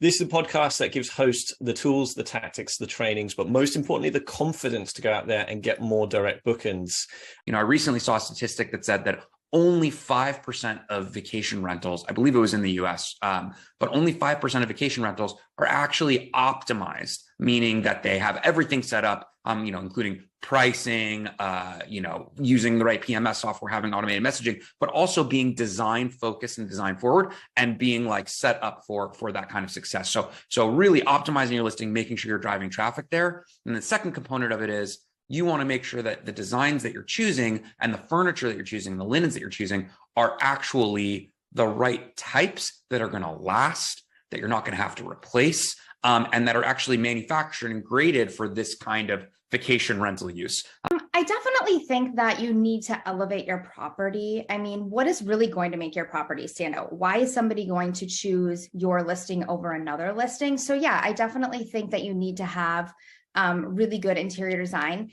This is a podcast that gives hosts the tools, the tactics, the trainings, but most importantly, the confidence to go out there and get more direct bookings. I recently saw a statistic that said that only 5% of vacation rentals, I believe it was in the US, but only 5% of vacation rentals are actually optimized, meaning that they have everything set up, including pricing, using the right PMS software, having automated messaging, but also being design focused and design forward and being like set up for that kind of success. So really optimizing your listing, making sure you're driving traffic there. And the second component of it is you want to make sure that the designs that you're choosing and the furniture that you're choosing, the linens that you're choosing are actually the right types that are going to last, that you're not going to have to replace, and that are actually manufactured and graded for this kind of vacation rental use. I definitely think that you need to elevate your property. I mean, what is really going to make your property stand out? Why is somebody going to choose your listing over another listing? So yeah, I definitely think that you need to have really good interior design.